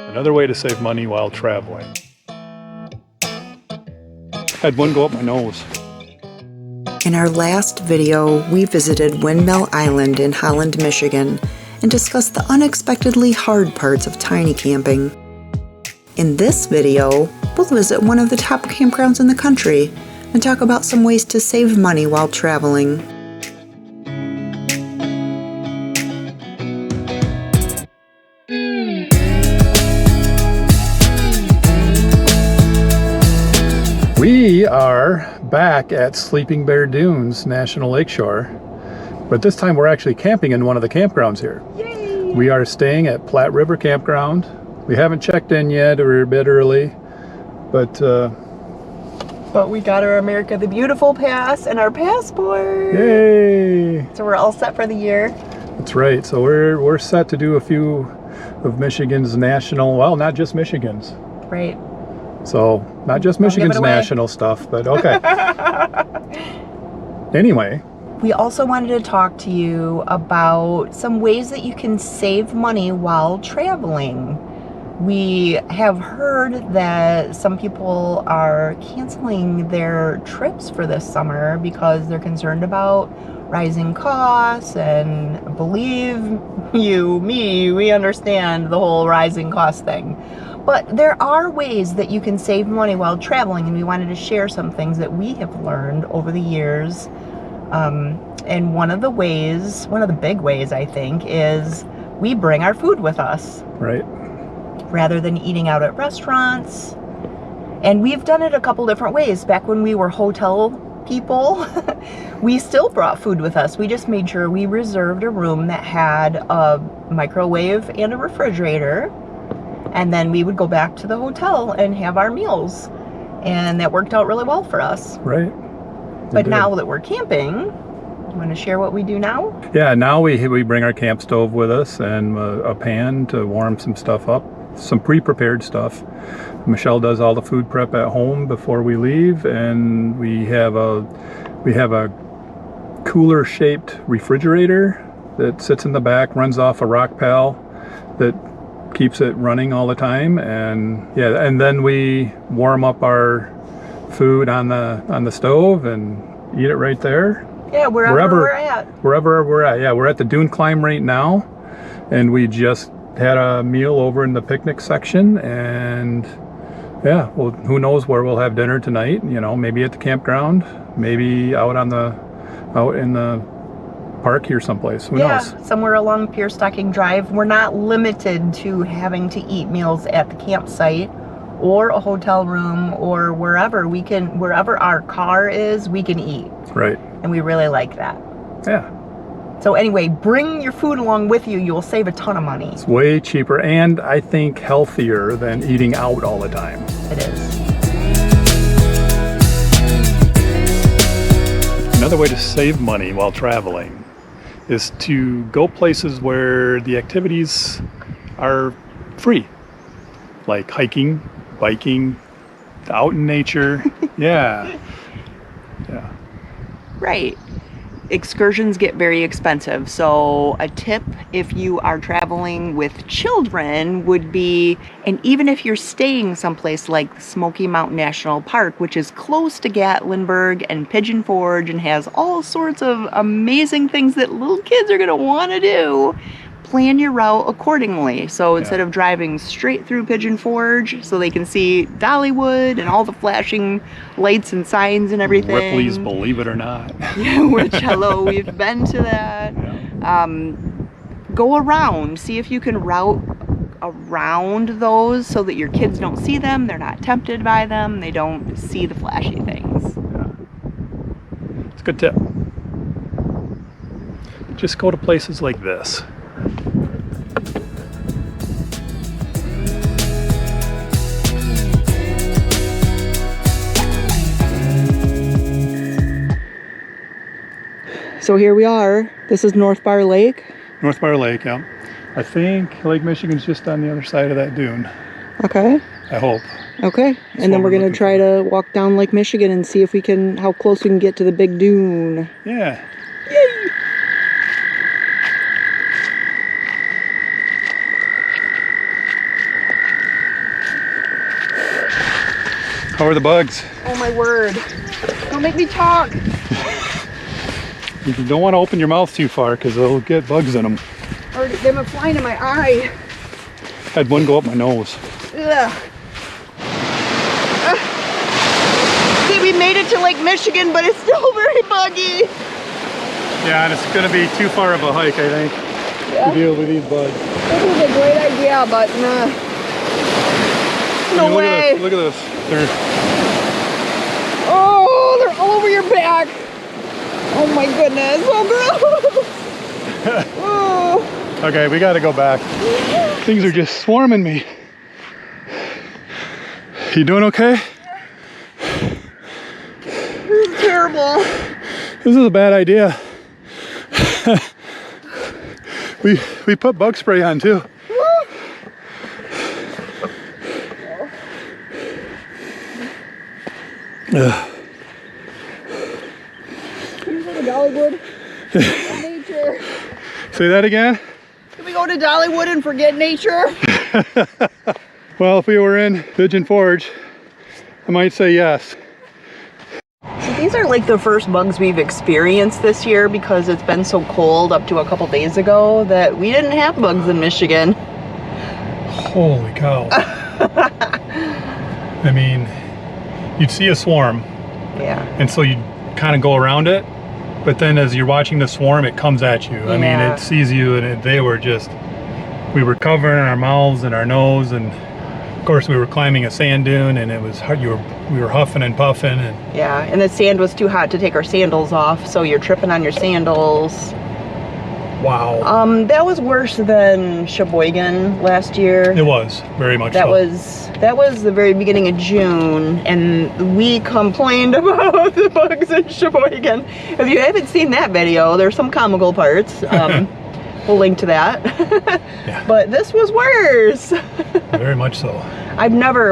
Another way to save money while traveling. Had one go up my nose. In our last video, we visited Windmill Island in Holland, Michigan, and discussed the unexpectedly hard parts of tiny camping. In this video, we'll visit one of the top campgrounds in the country and talk about some ways to save money while traveling. We are back at Sleeping Bear Dunes National Lakeshore, but this time we're actually camping in one of the campgrounds here. Yay! We are staying at Platte River Campground. We haven't checked in yet, we're a bit early, but we got our America the Beautiful pass and our passport. Yay! So we're all set for the year. That's right. So we're set to do a few of Michigan's national, well, not just Michigan's. Right. So, not just Michigan's national stuff, but okay. Anyway. We also wanted to talk to you about some ways that you can save money while traveling. We have heard that some people are canceling their trips for this summer because they're concerned about rising costs, and believe you, me, we understand the whole rising cost thing. But there are ways that you can save money while traveling, and we wanted to share some things that we have learned over the years. And one of the big ways, I think, is we bring our food with us. Right. Rather than eating out at restaurants. And we've done it a couple different ways. Back when we were hotel people, we still brought food with us. We just made sure we reserved a room that had a microwave and a refrigerator. And then we would go back to the hotel and have our meals. And that worked out really well for us. Right. But now that we're camping, you want to share what we do now? Yeah, now we bring our camp stove with us and a pan to warm some stuff up. Some pre-prepared stuff. Michelle does all the food prep at home before we leave, and we have a cooler shaped refrigerator that sits in the back, runs off a rock pal that keeps it running all the time, and then we warm up our food on the stove and eat it right there. Yeah, wherever we're at. Wherever we're at. Yeah, we're at the dune climb right now, and we just had a meal over in the picnic section, and yeah, well, who knows where we'll have dinner tonight. You know, maybe at the campground, maybe out in the park here someplace. Who knows? Somewhere along Pier Stocking Drive. We're not limited to having to eat meals at the campsite or a hotel room or wherever. Wherever our car is, we can eat. Right. And we really like that. Yeah. So anyway, bring your food along with you. You'll save a ton of money. It's way cheaper, and I think healthier than eating out all the time. It is. Another way to save money while traveling is to go places where the activities are free, like hiking, biking, out in nature. Yeah. Right. Excursions get very expensive, so a tip if you are traveling with children would be, and even if you're staying someplace like Smoky Mountain National Park, which is close to Gatlinburg and Pigeon Forge and has all sorts of amazing things that little kids are going to want to do, plan your route accordingly. So instead of driving straight through Pigeon Forge so they can see Dollywood and all the flashing lights and signs and everything. Ripley's Believe It or Not. Which, hello, we've been to that. Yeah. Go around. See if you can route around those so that your kids don't see them. They're not tempted by them. They don't see the flashy things. Yeah. It's a good tip. Just go to places like this. So here we are. This is North Bar Lake. North Bar Lake, yeah. I think Lake Michigan's just on the other side of that dune. Okay. I hope. Okay. And then we're going to try to walk down Lake Michigan and see if we can, how close we can get to the big dune. Yeah. Yay! How are the bugs? Oh my word. Don't make me talk. You don't want to open your mouth too far because they'll get bugs in them. Or they've been flying in my eye. Had one go up my nose. Ugh. See, we made it to Lake Michigan, but it's still very buggy. Yeah, and it's going to be too far of a hike, I think, to deal with these bugs. This is a great idea, but nah. No way. Look at this. Oh, they're all over your back. Oh my goodness, so gross. Oh. Okay, we got to go back. Things are just swarming me. You doing okay? This is terrible. This is a bad idea. we put bug spray on too. Can we go to Dollywood? Nature. Say that again? Can we go to Dollywood and forget nature? Well, if we were in Pigeon Forge, I might say yes. So these are like the first bugs we've experienced this year because it's been so cold up to a couple days ago that we didn't have bugs in Michigan. Holy cow. I mean, you'd see a swarm, Yeah. and so you'd kind of go around it, but then as you're watching the swarm, it comes at you. I mean, Yeah. it sees you, and they were just, we were covering our mouths and our nose, and of course we were climbing a sand dune, and it was hard. We were huffing and puffing, and Yeah, and the sand was too hot to take our sandals off, so you're tripping on your sandals. wow. That was worse than Sheboygan last year. It was, very much That so. was the very beginning of June, and we complained about the bugs in Sheboygan. If you haven't seen that video, there's some comical parts. We'll link to that. Yeah. But this was worse. Very much so.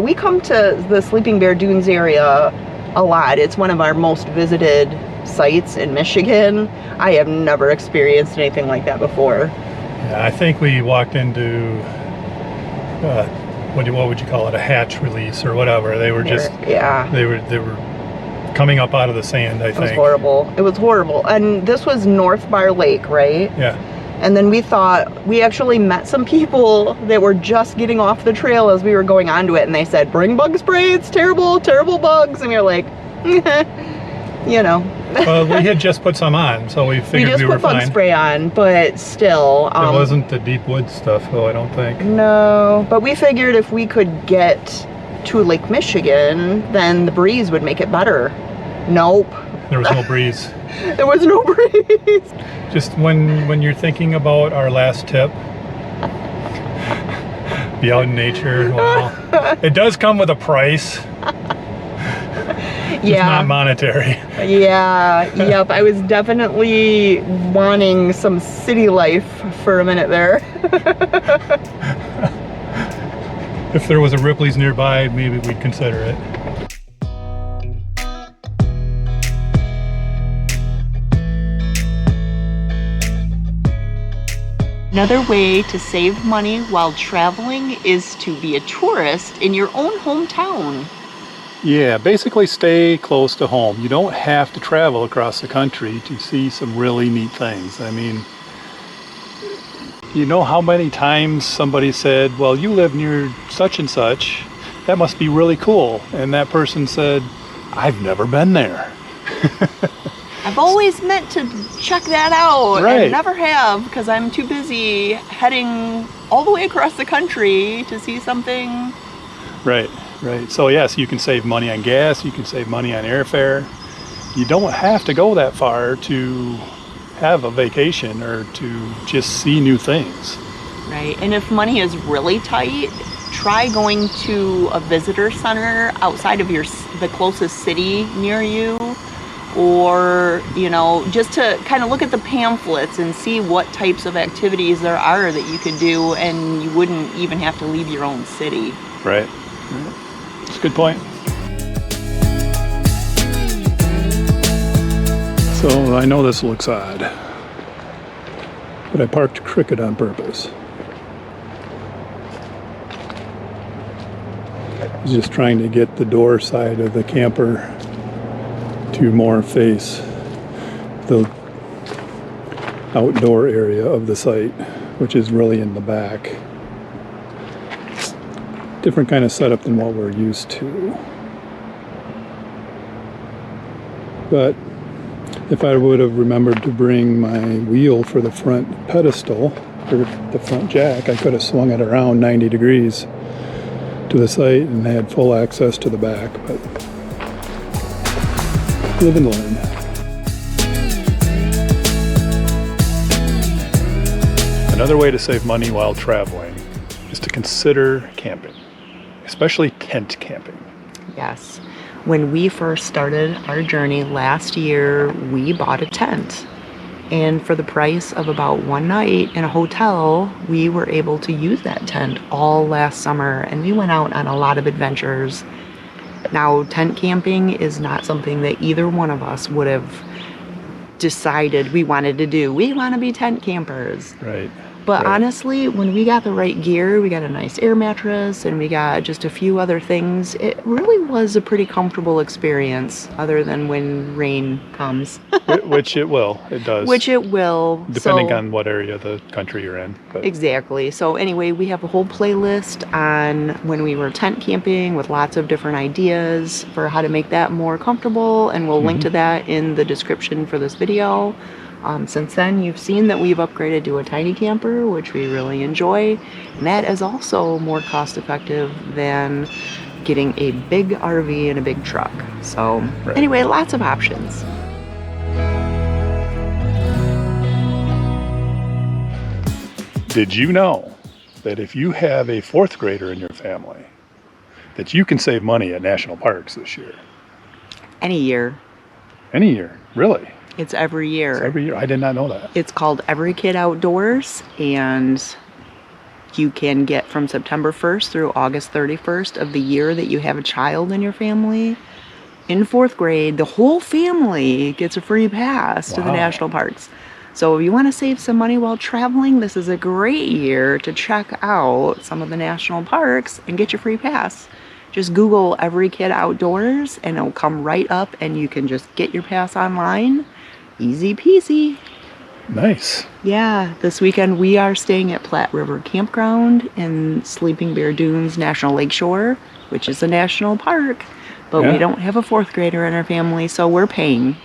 We come to the Sleeping Bear Dunes area a lot. It's one of our most visited sites in Michigan. I have never experienced anything like that before. Yeah, I think we walked into, what would you call it, a hatch release or whatever. They were just, Yeah. they were coming up out of the sand, I It was think. horrible. It was horrible. And this was North Bar Lake, right? Yeah. And then we actually met some people that were just getting off the trail as we were going onto it, and they said, bring bug spray, it's terrible, terrible bugs. And we were like, you know. Well, we had just put some on, so we figured we were put bug fine. spray on, but still. It wasn't the deep woods stuff, though, I don't think. No, but we figured if we could get to Lake Michigan, then the breeze would make it better. Nope. There was no breeze. There was no breeze. Just when you're thinking about our last tip, be out in nature, well, it does come with a price. It's not monetary. Yeah, yep. I was definitely wanting some city life for a minute there. If there was a Ripley's nearby, maybe we'd consider it. Another way to save money while traveling is to be a tourist in your own hometown. Yeah, basically stay close to home. You don't have to travel across the country to see some really neat things. I mean, you know how many times somebody said, well, you live near such and such, that must be really cool. And that person said, I've never been there. I've always meant to check that out. Right. I never have because I'm too busy heading all the way across the country to see something. Right, right. So yes, you can save money on gas, you can save money on airfare. You don't have to go that far to have a vacation or to just see new things. Right, and if money is really tight, try going to a visitor center outside of the closest city near you, or, you know, just to kind of look at the pamphlets and see what types of activities there are that you could do, and you wouldn't even have to leave your own city. Right. That's a good point. So I know this looks odd, but I parked cricket on purpose. I was just trying to get the door side of the camper to more face the outdoor area of the site, which is really in the back. It's a different kind of setup than what we're used to. But if I would have remembered to bring my wheel for the front pedestal, or the front jack, I could have swung it around 90 degrees to the site and had full access to the back. But live and learn. Another way to save money while traveling is to consider camping, especially tent camping. Yes. When we first started our journey last year, we bought a tent. And for the price of about one night in a hotel, we were able to use that tent all last summer. And we went out on a lot of adventures. Now, tent camping is not something that either one of us would have decided we wanted to do. We want to be tent campers. Right. But right. honestly, when we got the right gear, we got a nice air mattress and we got just a few other things, it really was a pretty comfortable experience, other than when rain comes. Which it will. It does. Which it will. Depending on what area of the country you're in. But. Exactly. So anyway, we have a whole playlist on when we were tent camping with lots of different ideas for how to make that more comfortable, and we'll link to that in the description for this video. Since then, you've seen that we've upgraded to a tiny camper, which we really enjoy. And that is also more cost effective than getting a big RV and a big truck. So anyway, lots of options. Did you know that if you have a fourth grader in your family, that you can save money at national parks this year? Any year. Any year, really? It's every year. It's every year. I did not know that. It's called Every Kid Outdoors, and you can get from September 1st through August 31st of the year that you have a child in your family. In fourth grade, the whole family gets a free pass to the national parks. So if you want to save some money while traveling, this is a great year to check out some of the national parks and get your free pass. Just Google Every Kid Outdoors and it'll come right up, and you can just get your pass online. Easy peasy. Nice. Yeah, this weekend we are staying at Platte River Campground in Sleeping Bear Dunes National Lakeshore, which is a national park. But we don't have a fourth grader in our family, so we're paying.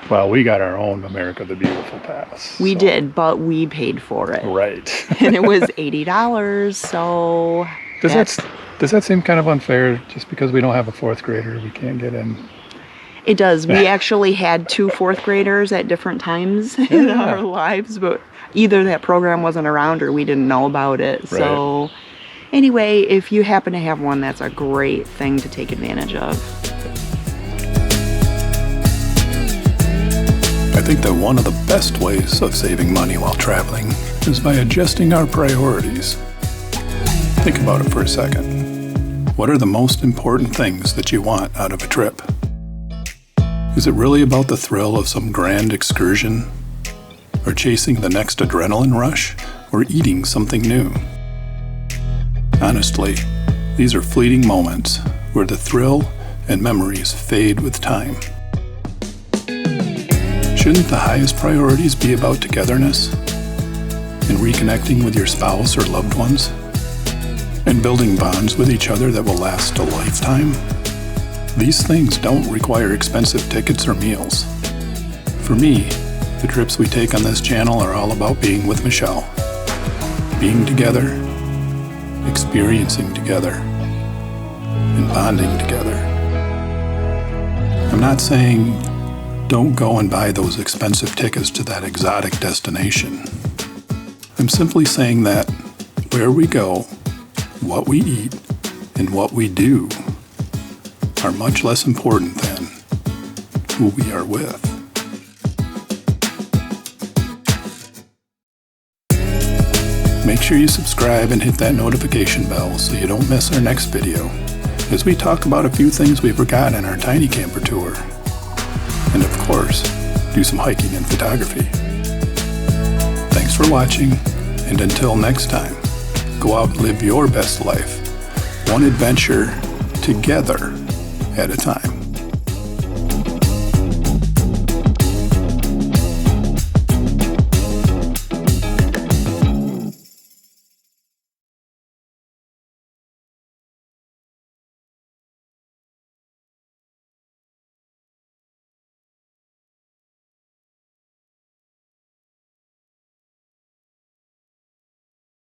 Well, we got our own America the Beautiful pass. We did, but we paid for it. Right. And it was $80, so... Does that seem kind of unfair? Just because we don't have a fourth grader, we can't get in? It does. We actually had 2 fourth graders at different times in our lives, but either that program wasn't around or we didn't know about it. Right. So anyway, if you happen to have one, that's a great thing to take advantage of. I think that one of the best ways of saving money while traveling is by adjusting our priorities. Think about it for a second. What are the most important things that you want out of a trip? Is it really about the thrill of some grand excursion? Or chasing the next adrenaline rush? Or eating something new? Honestly, these are fleeting moments where the thrill and memories fade with time. Shouldn't the highest priorities be about togetherness? And reconnecting with your spouse or loved ones? And building bonds with each other that will last a lifetime? These things don't require expensive tickets or meals. For me, the trips we take on this channel are all about being with Michelle. Being together, experiencing together, and bonding together. I'm not saying don't go and buy those expensive tickets to that exotic destination. I'm simply saying that where we go, what we eat, and what we do are much less important than who we are with. Make sure you subscribe and hit that notification bell so you don't miss our next video, as we talk about a few things we forgot in our tiny camper tour. And of course, do some hiking and photography. Thanks for watching, and until next time, go out and live your best life one adventure together at a time.